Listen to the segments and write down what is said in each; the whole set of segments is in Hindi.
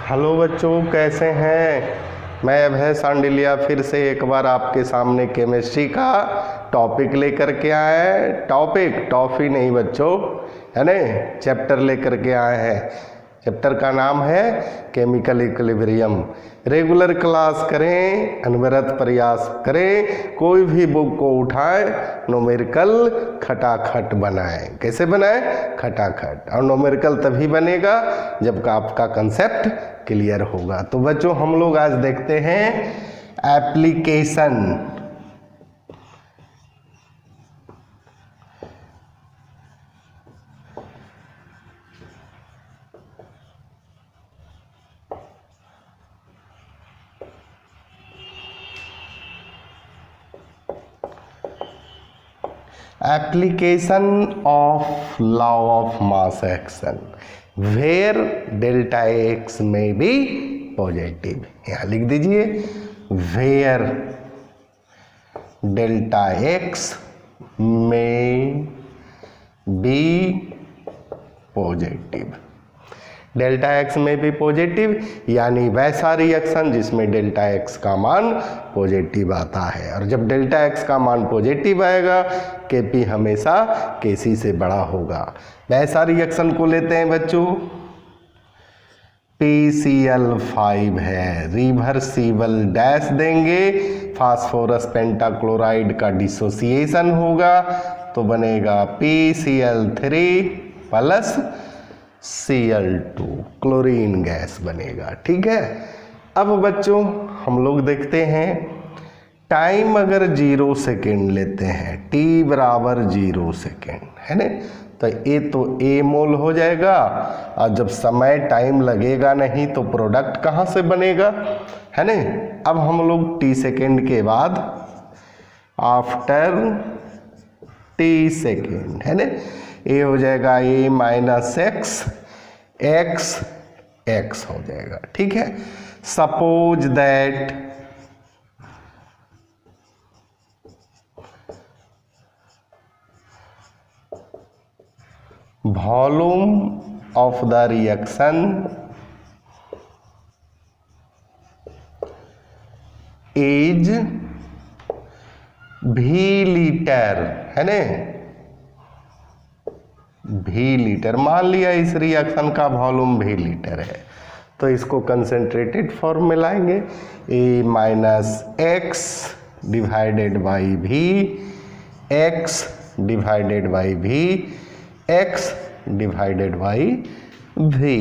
हेलो बच्चों, कैसे हैं। मैं अभय सांडिलिया फिर से एक बार आपके सामने केमिस्ट्री का टॉपिक लेकर के आए हैं। टॉपिक टॉफी नहीं बच्चों, है ना, चैप्टर लेकर के आए हैं। चैप्टर का नाम है केमिकल इक्विलिब्रियम। रेगुलर क्लास करें, अनवरत प्रयास करें, कोई भी बुक को उठाएं, न्यूमेरिकल खटाखट बनाएं। कैसे बनाएं? खटाखट। और न्यूमेरिकल तभी बनेगा जब आपका कंसेप्ट क्लियर होगा। तो बच्चों हम लोग आज देखते हैं application. Application of law of mass action where delta x may be positive। यहाँ लिख दीजिए where delta x may be positive। Delta X में भी पॉजिटिव यानी वैसा रिएक्शन जिसमें डेल्टा एक्स का मान पॉजिटिव आता है। और जब डेल्टा एक्स का मान पॉजिटिव आएगा केपी हमेशा केसी से बड़ा होगा। वैसा रिएक्शन को लेते हैं बच्चों, PCl5 है, रिवर्सिबल डैश देंगे, फास्फोरस पेंटाक्लोराइड का डिसोसिएशन होगा तो बनेगा PCl3 plus Cl2, chlorine gas बनेगा। ठीक है। अब बच्चों हम लोग देखते हैं टाइम अगर 0 सेकेंड लेते हैं, t बराबर 0 सेकेंड, है ना, तो ये तो A मोल हो जाएगा। और जब समय टाइम लगेगा नहीं तो प्रोडक्ट कहाँ से बनेगा, है ना। अब हम लोग t सेकेंड के बाद आफ्टर t सेकेंड, है ना, ये हो जाएगा a माइनस एक्स एक्स हो जाएगा। ठीक है। Suppose that volume of the reaction is v litre, है ना, v लीटर। मान लिया इस रिएक्शन का वॉल्यूम v लीटर है तो इसको कंसेंट्रेटेड फॉर्म में लाएंगे, a minus x divided by v, x divided by v, x divided by v।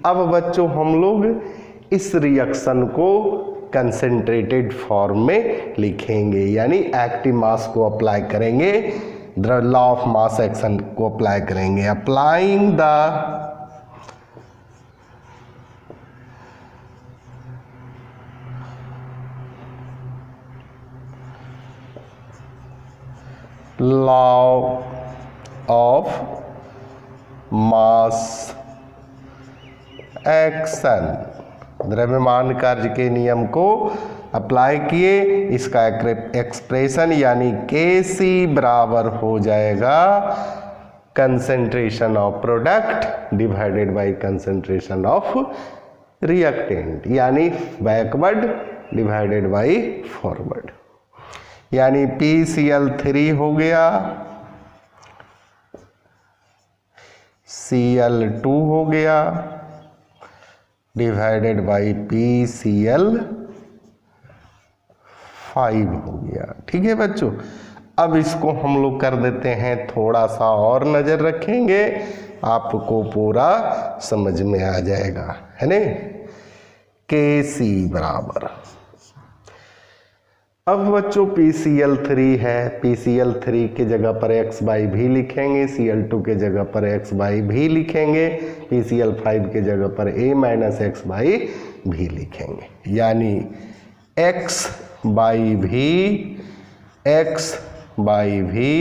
अब बच्चों हम लोग इस रिएक्शन को कंसेंट्रेटेड फॉर्म में लिखेंगे, यानी एक्टिव मास को अप्लाई करेंगे, लॉ ऑफ मास एक्शन को अप्लाई करेंगे। Applying the law of mass action, द्रव्यमान कार्य के नियम को अप्लाई किए, इसका एक्सप्रेशन यानी Kc बराबर हो जाएगा concentration of product divided by concentration of reactant, यानी बैकवर्ड डिवाइडेड बाय फॉरवर्ड। यानी PCl3 हो गया, Cl2 हो गया डिवाइडेड बाई PCl5 हो गया। ठीक है बच्चों। अब इसको हम लोग कर देते हैं, थोड़ा सा और नज़र रखेंगे, आपको पूरा समझ में आ जाएगा, है ना। Kc बराबर, अब बच्चों PCl3 है, PCl3 के जगह पर x बाई भी लिखेंगे, Cl2 के जगह पर x बाई भी लिखेंगे, PCl5 के जगह पर a माइनस एक्स बाई भी लिखेंगे, यानी x बाई भी, x बाई भी,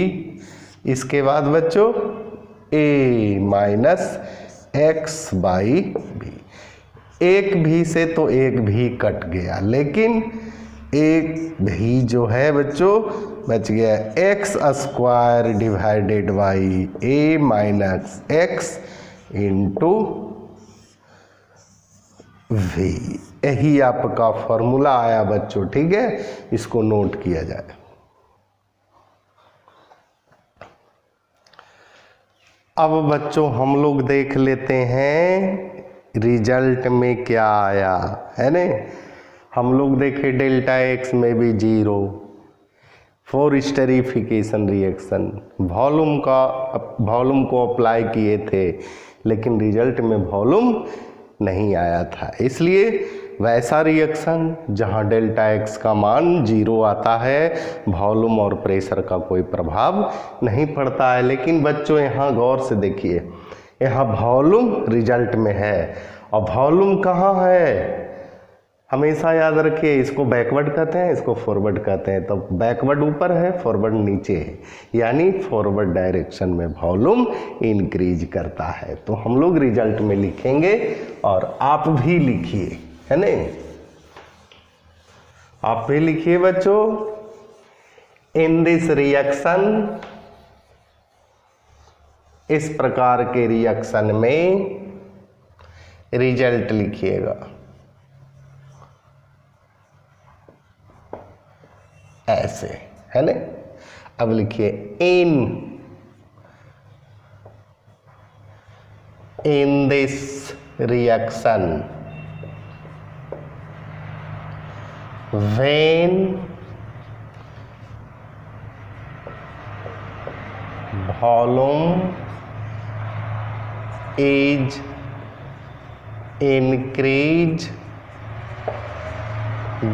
इसके बाद बच्चों a माइनस एक्स बाई भी। एक भी से तो एक भी कट गया, लेकिन एक भी जो है बच्चों बच गया, x square divided by a minus x into V। यही आपका फॉर्मूला आया बच्चों, ठीक है, इसको नोट किया जाए। अब बच्चों हम लोग देख लेते हैं रिजल्ट में क्या आया, है ने। हम लोग देखे डेल्टा एक्स में भी 0 फॉर स्टेरिफिकेशन रिएक्शन, वॉल्यूम को अप्लाई किए थे, लेकिन रिजल्ट में वॉल्यूम नहीं आया था। इसलिए वैसा रिएक्शन जहां डेल्टा एक्स का मान 0 आता है, वॉल्यूम और प्रेशर का कोई प्रभाव नहीं पड़ता है। लेकिन बच्चों यहाँ गौर से देखिए, यहाँ वॉल्यूम रिजल्ट में है और वॉल्यूम कहाँ है, हमेशा याद रखिए, इसको बैकवर्ड कहते हैं, इसको फॉरवर्ड कहते हैं। तो बैकवर्ड ऊपर है, फॉरवर्ड नीचे है, यानी फॉरवर्ड डायरेक्शन में वॉल्यूम इंक्रीज करता है। तो हम लोग रिजल्ट में लिखेंगे और आप भी लिखिए, है ने, आप भी लिखिए बच्चों। इन दिस रिएक्शन, इस प्रकार के रिएक्शन में रिजल्ट लिखिएगा ऐसे, है ना। अब लिखिए in this reaction when volume is increase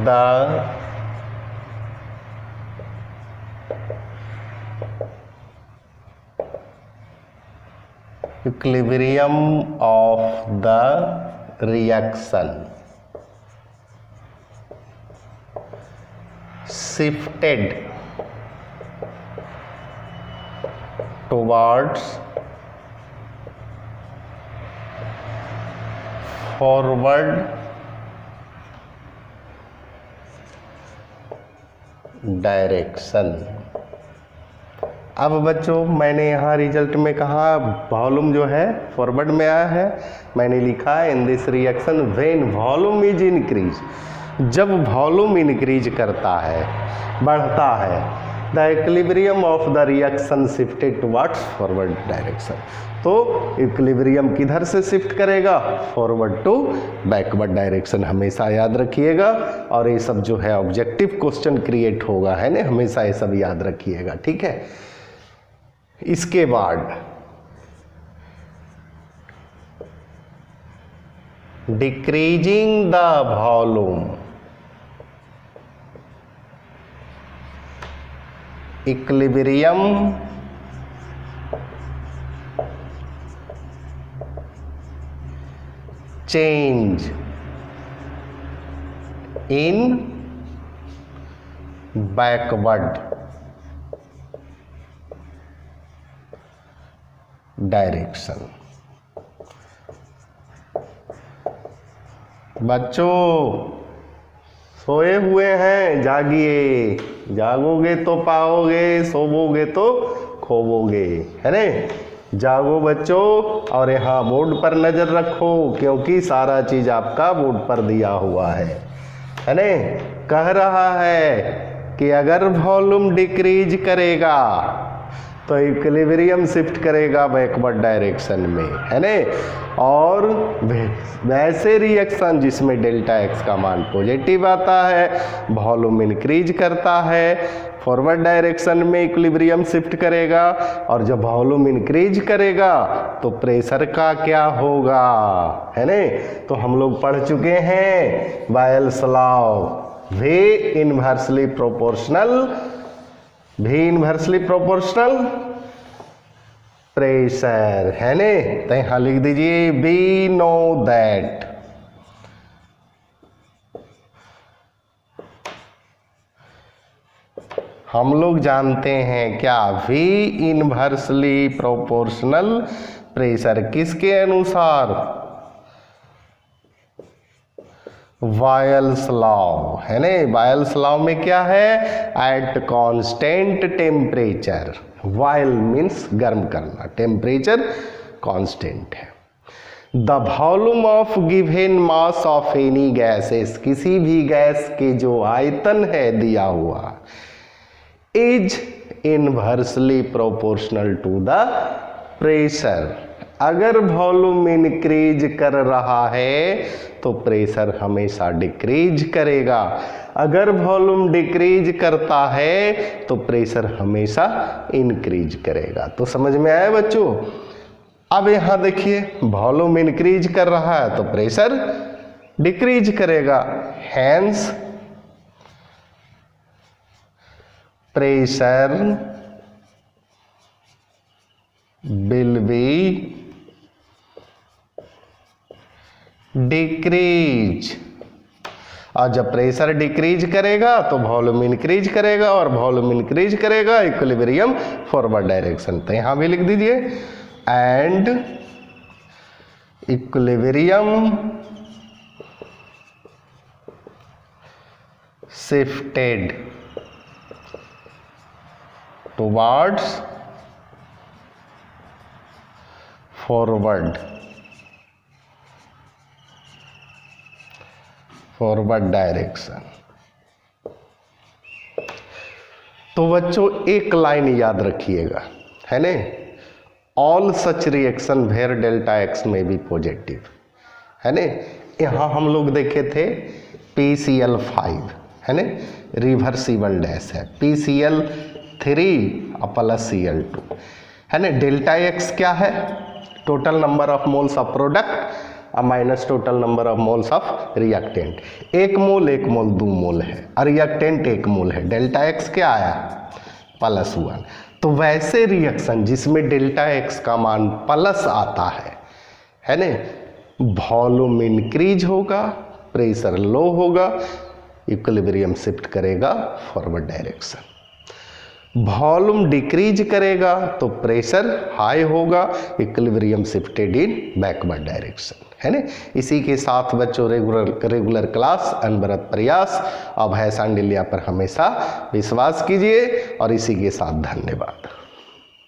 the equilibrium of the reaction shifted towards forward direction. अब बच्चों मैंने यहाँ रिजल्ट में कहा वॉल्यूम जो है फॉरवर्ड में आया है, मैंने लिखा है in this reaction when volume is increase, जब वॉल्यूम इंक्रीज करता है, बढ़ता है, the equilibrium of the reaction shifted towards forward direction. तो इक्विलिब्रियम किधर से शिफ्ट करेगा, फॉरवर्ड टू बैकवर्ड डायरेक्शन, हमेशा याद रखिएगा। और ये सब जो है ऑब्जेक्टिव क्वेश्चन क्रिएट होगा, है ना, हमेशा ये सब याद रखिएगा, ठीक है। इसके बाद decreasing the volume, equilibrium change in backward direction। बच्चों सोए हुए हैं, जागिए, जागोगे तो पाओगे, सोवोगे तो खोवोगे, है ने। जागो बच्चों और यहाँ बोर्ड पर नज़र रखो, क्योंकि सारा चीज़ आपका बोर्ड पर दिया हुआ है ने। कह रहा है कि अगर वॉल्यूम डिक्रीज करेगा तो इक्विलिब्रियम शिफ्ट करेगा बैकवर्ड डायरेक्शन में, है ने। और वैसे रिएक्शन जिसमें डेल्टा एक्स का मान पॉजिटिव आता है, वॉल्यूम इंक्रीज करता है, फॉरवर्ड डायरेक्शन में इक्विलिब्रियम शिफ्ट करेगा, और जब वॉल्यूम इंक्रीज करेगा तो प्रेशर का क्या होगा, है ने। तो हम लोग पढ़ चुके हैं बायल्स law, V inversely proportional pressure, है ने। तो यहाँ लिख दीजिए वी नो दैट हम लोग जानते हैं क्या, V इनवर्सली प्रोपोर्शनल प्रेशर किसके अनुसार, बायल्स लॉ, है ने। बायल्स लॉ में क्या है, at constant temperature, while means गर्म करना, टेम्परेचर कांस्टेंट है, the volume of given mass of any gases, किसी भी गैस के जो आयतन है दिया हुआ, is inversely proportional to the pressure. अगर वॉल्यूम इंक्रीज कर रहा है तो प्रेशर हमेशा डिक्रीज करेगा, अगर वॉल्यूम डिक्रीज करता है तो प्रेशर हमेशा इंक्रीज करेगा। तो समझ में आया बच्चों? अब यहां देखिए वॉल्यूम इंक्रीज कर रहा है तो प्रेशर डिक्रीज करेगा, hence pressure will be decrease. और जब प्रेशर डिक्रीज करेगा तो वॉल्यूम इंक्रीज करेगा, और वॉल्यूम इंक्रीज करेगा इक्विलिब्रियम फॉरवर्ड डायरेक्शन। तो यहां भी लिख दीजिए and equilibrium shifted towards forward direction. तो बच्चों एक लाइन याद रखिएगा, है ने, all such reaction where delta X में भी पॉजिटिव, है ने। यहां हम लोग देखे थे PCl5, है ने, रिवर्सिबल डैश है, PCl3 प्लस Cl2, है ने। डेल्टा एक्स क्या है? Total number of moles of product minus total number of moles of reactant. 1 मोल 1 मोल 2 मोल है, और रिएक्टेंट 1 मोल है। डेल्टा एक्स क्या आया? +1। तो वैसे रिएक्शन जिसमें डेल्टा एक्स का मान प्लस आता है ने, वॉल्यूम इंक्रीज होगा, प्रेशर लो होगा, इक्विलिब्रियम शिफ्ट करेगा फॉरवर्ड डायरेक्शन। वॉल्यूम डिक्रीज करेगा तो प्रेशर हाई होगा, equilibrium shifted in backward direction, है ना। इसी के साथ बच्चों रेगुलर क्लास अनवरत प्रयास अभय सांडिल्या पर हमेशा विश्वास कीजिए, और इसी के साथ धन्यवाद।